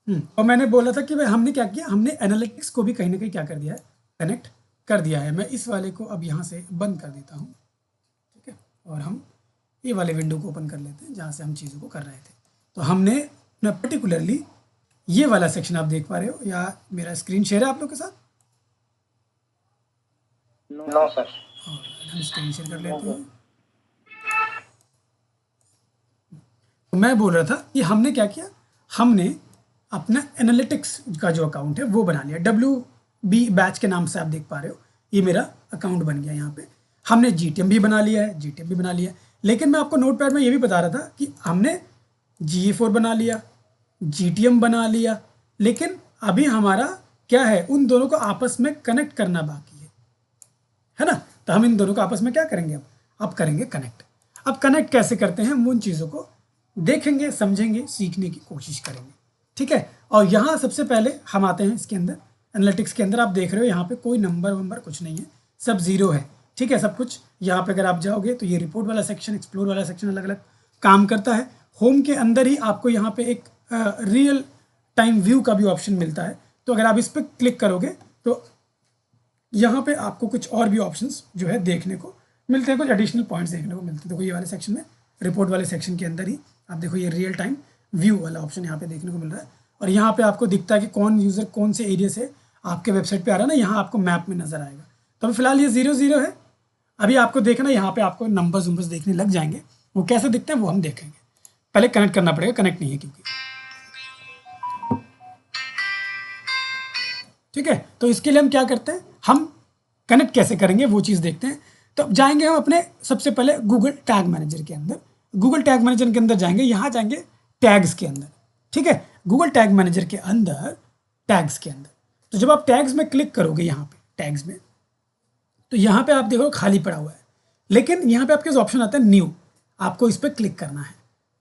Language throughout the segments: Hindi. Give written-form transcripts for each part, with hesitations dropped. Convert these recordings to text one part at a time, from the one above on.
और मैंने बोला था कि भाई हमने क्या किया, हमने एनालिटिक्स को भी कहीं ना कहीं क्या कर दिया है, कनेक्ट कर दिया है। मैं इस वाले को अब यहाँ से बंद कर देता हूँ, ठीक है, और हम ये वाले विंडो को ओपन कर लेते हैं जहाँ से हम चीज़ों को कर रहे थे। तो हमने अपना पर्टिकुलरली ये वाला सेक्शन आप देख पा रहे हो, या मेरा स्क्रीन शेयर है आप लोग के साथ? No sir. और हम स्क्रीन शेयर कर लेते हैं। तो मैं बोल रहा था कि हमने क्या किया, हमने अपना एनालिटिक्स का जो अकाउंट है वो बना लिया। WB बैच के नाम से आप देख पा रहे हो, ये मेरा अकाउंट बन गया। यहाँ पे हमने GTM भी बना लिया है, GTM भी बना लिया है। लेकिन मैं आपको नोटपैड में ये भी बता रहा था कि हमने GA4 बना लिया, GTM बना लिया, लेकिन अभी हमारा क्या है, उन दोनों को आपस में कनेक्ट करना बाकी है ना। तो हम इन दोनों को आपस में क्या करेंगे, अब करेंगे कनेक्ट। अब कनेक्ट कैसे करते हैं, हम उन चीज़ों को देखेंगे, समझेंगे, सीखने की कोशिश करेंगे, ठीक है। और यहाँ सबसे पहले हम आते हैं इसके अंदर, एनालिटिक्स के अंदर। आप देख रहे हो यहाँ पे कोई नंबर वंबर कुछ नहीं है, सब जीरो है, ठीक है, सब कुछ। यहाँ पे अगर आप जाओगे तो ये रिपोर्ट वाला सेक्शन, एक्सप्लोर वाला सेक्शन अलग अलग काम करता है। होम के अंदर ही आपको यहाँ पे एक रियल टाइम व्यू का भी ऑप्शन मिलता है। तो अगर आप इस पर क्लिक करोगे तो यहाँ पे आपको कुछ और भी ऑप्शंस जो है देखने को मिलते हैं, कुछ एडिशनल पॉइंट्स देखने को मिलते हैं। देखो ये वाले सेक्शन में, रिपोर्ट वाले सेक्शन के अंदर ही आप देखो ये रियल टाइम व्यू वाला ऑप्शन यहाँ पे देखने को मिल रहा है। और यहाँ पे आपको दिखता है कि कौन यूज़र कौन से एरिया से आपके वेबसाइट पे आ रहा है ना, यहाँ आपको मैप में नजर आएगा। तो अभी फिलहाल ये 0 0 है। अभी आपको देखना, यहाँ पे आपको नंबर्स वंबर्स देखने लग जाएंगे, वो कैसे दिखते हैं वो हम देखेंगे। पहले कनेक्ट करना पड़ेगा, कनेक्ट नहीं है क्योंकि, ठीक है। तो इसके लिए हम क्या करते हैं, हम कनेक्ट कैसे करेंगे वो चीज़ देखते हैं। तो जाएंगे हम अपने सबसे पहले गूगल टैग मैनेजर के अंदर। गूगल टैग मैनेजर के अंदर जाएंगे, यहाँ जाएंगे टैग्स के अंदर, ठीक है। गूगल टैग मैनेजर के अंदर टैग्स के अंदर, तो जब आप टैग्स में क्लिक करोगे यहाँ पे टैग्स में, तो यहाँ पे आप देखो खाली पड़ा हुआ है, लेकिन यहाँ पे आपके ऑप्शन आता है न्यू, आपको इस पर क्लिक करना है।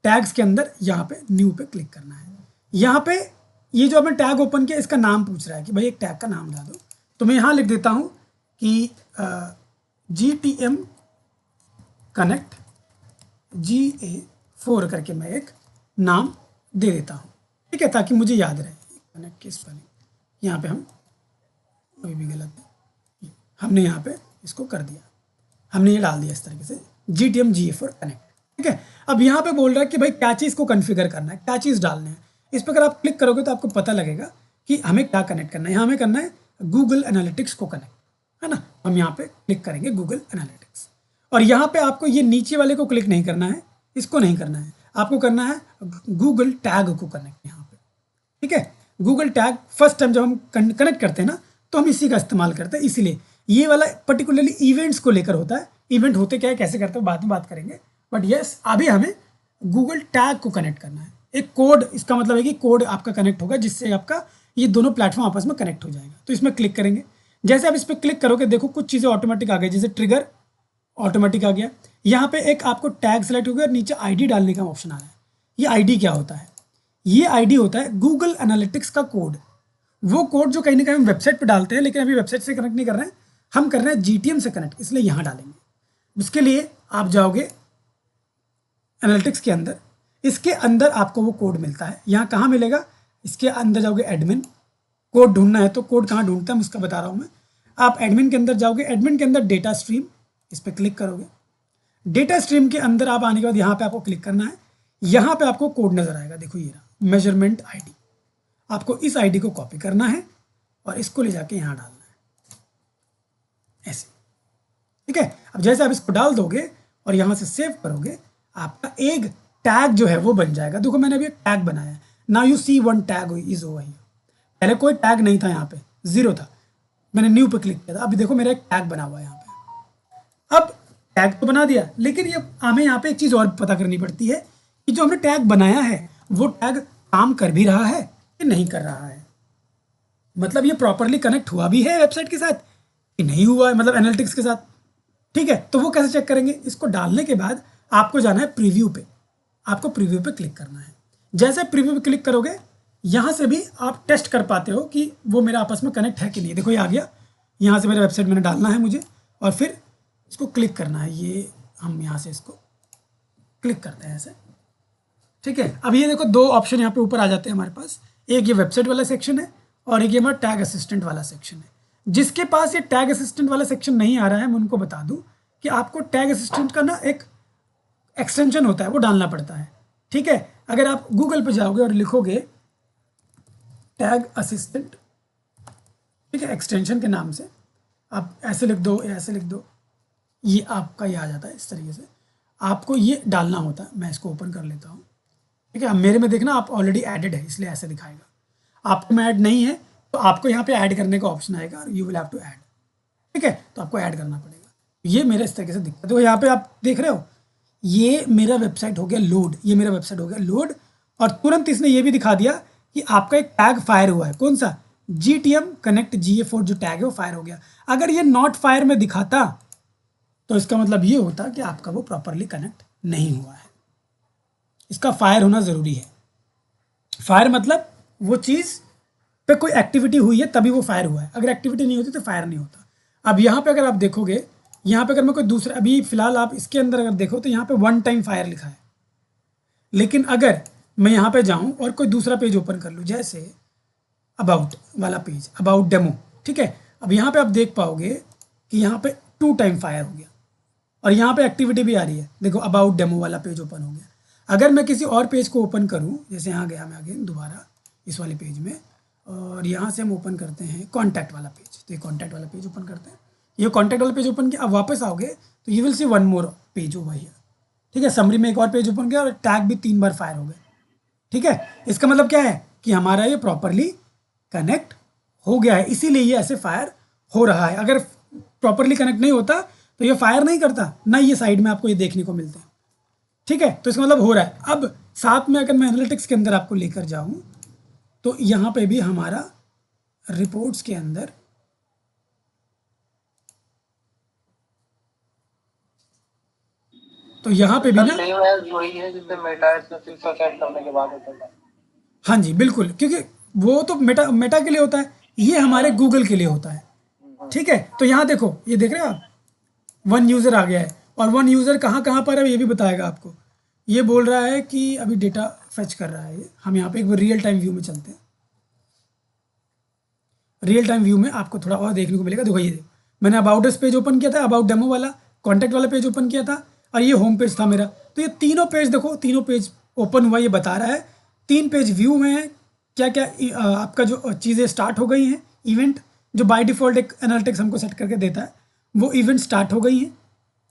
टैग्स के अंदर यहाँ पे न्यू पे क्लिक करना है। यहाँ पे ये जो आपने टैग ओपन किया इसका नाम पूछ रहा है कि भाई एक टैग का नाम बता दो। तो मैं यहाँ लिख देता हूँ कि GTM कनेक्ट GA4 करके मैं एक नाम दे देता हूँ, ठीक है, ताकि मुझे याद रहे। कनेक्ट की स्पेलिंग यहाँ पे हम कोई भी गलत नहीं, हमने यहाँ पे इसको कर दिया, हमने ये डाल दिया इस तरीके से GTM GA4 कनेक्ट, ठीक है। अब यहाँ पे बोल रहा है कि भाई क्या चीज़ को कॉन्फ़िगर करना है, क्या चीज़ डालना है। इस पर अगर आप क्लिक करोगे तो आपको पता लगेगा कि हमें क्या कनेक्ट करना है। यहाँ हमें करना है गूगल एनालिटिक्स को कनेक्ट, है ना। हम यहाँ पे क्लिक करेंगे गूगल एनालिटिक्स, और यहाँ पे आपको ये नीचे वाले को क्लिक नहीं करना है, इसको नहीं करना है, आपको करना है गूगल टैग को कनेक्ट यहाँ पे, ठीक है। गूगल टैग फर्स्ट टाइम जब हम कनेक्ट करते हैं ना, तो हम इसी का इस्तेमाल करते हैं, इसीलिए ये वाला पर्टिकुलरली इवेंट्स को लेकर होता है। इवेंट होते क्या है, कैसे करते हैं, बाद में बात करेंगे। बट यस, अभी हमें गूगल टैग को कनेक्ट करना है। एक कोड, इसका मतलब है कि कोड आपका कनेक्ट होगा, जिससे आपका ये दोनों प्लेटफॉर्म आपस में कनेक्ट हो जाएगा। तो इसमें क्लिक करेंगे, जैसे आप इस पर क्लिक करोगे देखो कुछ चीज़ें ऑटोमेटिक आ गई, जैसे ट्रिगर ऑटोमेटिक आ गया। यहाँ पे एक आपको टैग सेलेक्ट हो गया और नीचे ID डालने का ऑप्शन आ रहा है। ये ID क्या होता है, ये ID होता है गूगल एनालिटिक्स का कोड। वो कोड जो कहीं ना कहीं हम वेबसाइट पे डालते हैं, लेकिन अभी वेबसाइट से कनेक्ट नहीं कर रहे हैं, हम कर रहे हैं GTM से कनेक्ट, इसलिए यहाँ डालेंगे। उसके लिए आप जाओगे एनालिटिक्स के अंदर, इसके अंदर आपको वो कोड मिलता है। यहाँ कहाँ मिलेगा, इसके अंदर जाओगे एडमिन, कोड ढूंढना है तो कोड कहाँ ढूंढता है मैं उसका बता रहा हूँ मैं। आप एडमिन के अंदर जाओगे, एडमिन के अंदर डेटा स्ट्रीम, इस पर क्लिक करोगे। डेटा स्ट्रीम के अंदर आप आने के बाद यहाँ पे आपको क्लिक करना है। यहाँ पे आपको कोड नजर आएगा, देखो ये रहा मेजरमेंट ID। आपको इस ID को कॉपी करना है और इसको ले जाके यहाँ डालना है, ऐसे, ठीक है। अब जैसे आप इसको डाल दोगे और यहाँ से सेव करोगे, आपका एक टैग जो है वो बन जाएगा। देखो मैंने अभी एक टैग बनाया है, now you see one tag is over here. पहले कोई टैग नहीं था, यहाँ पे 0 था, मैंने न्यू पे क्लिक किया था, अभी देखो मेरा एक टैग बना हुआ है यहाँ पे। अब टैग तो बना दिया, लेकिन ये हमें यहाँ पे एक चीज़ और पता करनी पड़ती है कि जो हमने टैग बनाया है वो टैग काम कर भी रहा है कि नहीं कर रहा है। मतलब ये प्रॉपरली कनेक्ट हुआ भी है वेबसाइट के साथ कि नहीं हुआ है, मतलब एनालिटिक्स के साथ, ठीक है। तो वो कैसे चेक करेंगे, इसको डालने के बाद आपको जाना है प्रीव्यू पे, आपको प्रीव्यू पे क्लिक करना है। जैसे प्रीव्यू पे क्लिक करोगे, यहाँ से भी आप टेस्ट कर पाते हो कि वो मेरा आपस में कनेक्ट है कि नहीं। देखो ये आ गया, यहाँ से मेरा वेबसाइट मैंने डालना है मुझे, और फिर इसको क्लिक करना है। ये हम यहाँ से इसको क्लिक करते हैं ऐसे, ठीक है। अब ये देखो दो ऑप्शन यहाँ पे ऊपर आ जाते हैं हमारे पास, एक ये वेबसाइट वाला सेक्शन है और एक ये हमारा टैग असिस्टेंट वाला सेक्शन है। जिसके पास ये टैग असिस्टेंट वाला सेक्शन नहीं आ रहा है, मैं उनको बता दूं कि आपको टैग असिस्टेंट का ना एक एक्सटेंशन होता है, वो डालना पड़ता है। ठीक है, अगर आप गूगल पे जाओगे और लिखोगे टैग असिस्टेंट, ठीक है, एक्सटेंशन के नाम से आप ऐसे लिख दो, ऐसे लिख दो, ये आपका ये आ जाता है इस तरीके से। आपको ये डालना होता है। मैं इसको ओपन कर लेता हूँ। ठीक है, अब मेरे में देखना आप ऑलरेडी एडेड है, इसलिए ऐसे दिखाएगा। आपको में ऐड नहीं है तो आपको यहाँ पे ऐड करने का ऑप्शन आएगा और you will have to add. ठीक है, तो आपको ऐड करना पड़ेगा। ये मेरा इस तरीके से दिखता है। तो यहाँ पे आप देख रहे हो, ये मेरा वेबसाइट हो गया लोड, ये मेरा वेबसाइट हो गया लोड, और तुरंत इसने ये भी दिखा दिया कि आपका एक टैग फायर हुआ है। कौन सा? GTM कनेक्ट GA4 जो टैग है वो फायर हो गया। अगर ये नॉट फायर में दिखाता तो इसका मतलब ये होता कि आपका वो प्रॉपरली कनेक्ट नहीं हुआ है। इसका फायर होना ज़रूरी है। फायर मतलब वो चीज़ पे कोई एक्टिविटी हुई है तभी वो फायर हुआ है। अगर एक्टिविटी नहीं होती तो फायर नहीं होता। अब यहाँ पे अगर आप देखोगे, यहाँ पे अगर मैं कोई दूसरा, अभी फिलहाल आप इसके अंदर अगर देखो तो यहाँ पे 1 टाइम फायर लिखा है। लेकिन अगर मैं यहाँ पे जाऊँ और कोई दूसरा पेज ओपन कर लूँ, जैसे अबाउट वाला पेज, अबाउट डेमो, ठीक है, अब यहाँ पे आप देख पाओगे कि यहाँ पे 2 टाइम फायर हो गया और यहाँ पे एक्टिविटी भी आ रही है। देखो अबाउट डेमो वाला पेज ओपन हो गया। अगर मैं किसी और पेज को ओपन करूँ, जैसे यहाँ गया मैं अगेन दोबारा इस वाले पेज में, और यहाँ से हम ओपन करते हैं कॉन्टैक्ट वाला पेज। तो ये कॉन्टैक्ट वाला पेज ओपन करते हैं। ये कॉन्टैक्ट वाला पेज ओपन किया, अब वापस आओगे तो you will see 1 more page over here. ठीक है, समरी में एक और पेज ओपन किया और टैग भी 3 बार फायर हो गए। ठीक है, इसका मतलब क्या है कि हमारा ये प्रॉपरली कनेक्ट हो गया है, इसीलिए ये ऐसे फायर हो रहा है। अगर प्रॉपरली कनेक्ट नहीं होता तो ये फायर नहीं करता ना, ये साइड में आपको ये देखने को मिलता है। ठीक है, तो इसका मतलब हो रहा है। अब साथ में अगर मैं एनालिटिक्स के अंदर आपको लेकर जाऊं तो यहाँ पे भी हमारा रिपोर्ट्स के अंदर तो यहाँ पे भी ना वही है जिससे मेटा सेट करने के बाद होता है। हाँ जी बिल्कुल, क्योंकि वो तो मेटा मेटा के लिए होता है, ये हमारे गूगल के लिए होता है। ठीक है, तो यहाँ देखो, ये देख रहे हो आप, 1 यूज़र आ गया है और 1 यूज़र कहाँ कहाँ पर है ये भी बताएगा आपको। ये बोल रहा है कि अभी डेटा फेच कर रहा है ये। हम यहाँ पे एक बार रियल टाइम व्यू में चलते हैं। रियल टाइम व्यू में आपको थोड़ा और देखने को मिलेगा। देखो ये मैंने अबाउट अस पेज ओपन किया था, अबाउट डेमो वाला, कॉन्टैक्ट वाला पेज ओपन किया था, और ये होम पेज था मेरा। तो ये तीनों पेज देखो, तीनों पेज ओपन हुआ, ये बता रहा है 3 पेज व्यू में है। क्या क्या आपका जो चीज़ें स्टार्ट हो गई हैं, इवेंट जो बाय डिफ़ॉल्ट एक एनालिटिक्स हमको सेट करके देता है, वो इवेंट स्टार्ट हो गई हैं।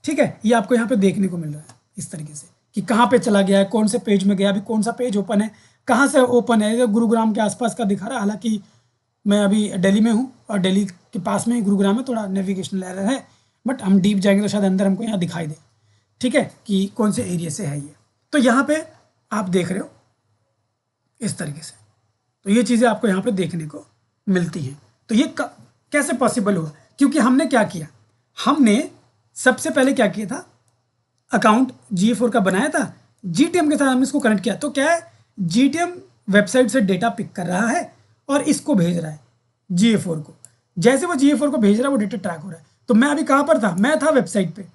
ठीक है, ये आपको यहाँ पे देखने को मिल रहा है इस तरीके से कि कहाँ पे चला गया है, कौन से पेज में गया, अभी कौन सा पेज ओपन है, कहाँ से ओपन है। ये गुरुग्राम के आसपास का दिखा रहा है, हालांकि मैं अभी दिल्ली में हूँ और दिल्ली के पास में ही गुरुग्राम है, थोड़ा नेविगेशनल एरर है, बट हम डीप जाएंगे तो शायद अंदर हमको यहाँ दिखाई दे। ठीक है, कि कौन से एरिया से है ये। तो यहाँ पे आप देख रहे हो इस तरीके से, तो ये चीज़ें आपको यहाँ पे देखने को मिलती हैं। तो ये कैसे पॉसिबल हुआ? क्योंकि हमने क्या किया, हमने सबसे पहले क्या किया था, अकाउंट GA4 का बनाया था, GTM के साथ हमने इसको कनेक्ट किया। तो क्या है, GTM वेबसाइट से डेटा पिक कर रहा है और इसको भेज रहा है GA4 को। जैसे वो GA4 को भेज रहा है वो डेटा ट्रैक हो रहा है। तो मैं अभी कहाँ पर था, मैं था वेबसाइट पे।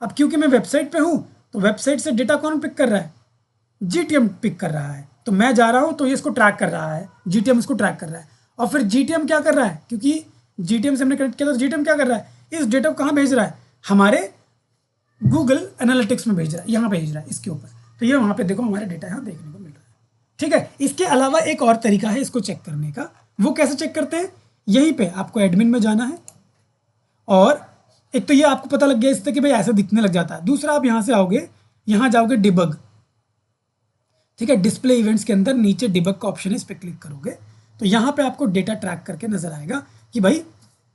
अब क्योंकि मैं वेबसाइट पे हूँ तो वेबसाइट से डेटा कौन पिक कर रहा है, GTM पिक कर रहा है। तो मैं जा रहा हूँ तो ये इसको ट्रैक कर रहा है, GTM इसको ट्रैक कर रहा है। और फिर GTM क्या कर रहा है, क्योंकि GTM से हमने कनेक्ट किया तो GTM क्या कर रहा है, इस डेटा को कहाँ भेज रहा है, हमारे गूगल एनालिटिक्स में भेज रहा है, यहाँ भेज रहा है इसके ऊपर। तो ये वहाँ पे देखो हमारा डेटा यहाँ देखने को मिल रहा है। ठीक है, इसके अलावा एक और तरीका है इसको चेक करने का। वो कैसे चेक करते हैं, यहीं पे आपको एडमिन में जाना है, और एक तो ये आपको पता लग गया इससे कि भाई ऐसा दिखने लग जाता है। दूसरा, आप यहाँ से आओगे, यहाँ जाओगे डिबग। ठीक है, डिस्प्ले इवेंट्स के अंदर नीचे डिबग का ऑप्शन है, इस पर क्लिक करोगे तो यहाँ पे आपको डेटा ट्रैक करके नजर आएगा कि भाई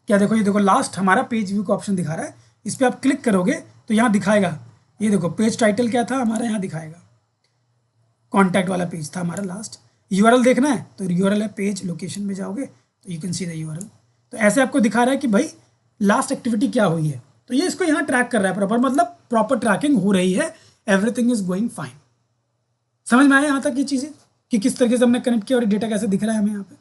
क्या, देखो ये देखो लास्ट हमारा पेज व्यू का ऑप्शन दिखा रहा है। इस पर आप क्लिक करोगे तो यहाँ दिखाएगा, ये देखो पेज टाइटल क्या था हमारा, यहाँ दिखाएगा कॉन्टैक्ट वाला पेज था हमारा लास्ट। URL देखना है तो URL है, पेज लोकेशन में जाओगे तो you can see the URL। तो ऐसे आपको दिखा रहा है कि भाई लास्ट एक्टिविटी क्या हुई है। तो ये इसको यहाँ ट्रैक कर रहा है प्रॉपर, मतलब प्रॉपर ट्रैकिंग हो रही है, एवरीथिंग इज गोइंग फाइन। समझ में आया यहाँ तक ये चीज़ें कि किस तरीके से हमने कनेक्ट किया और डेटा कैसे दिख रहा है हमें यहाँ पे।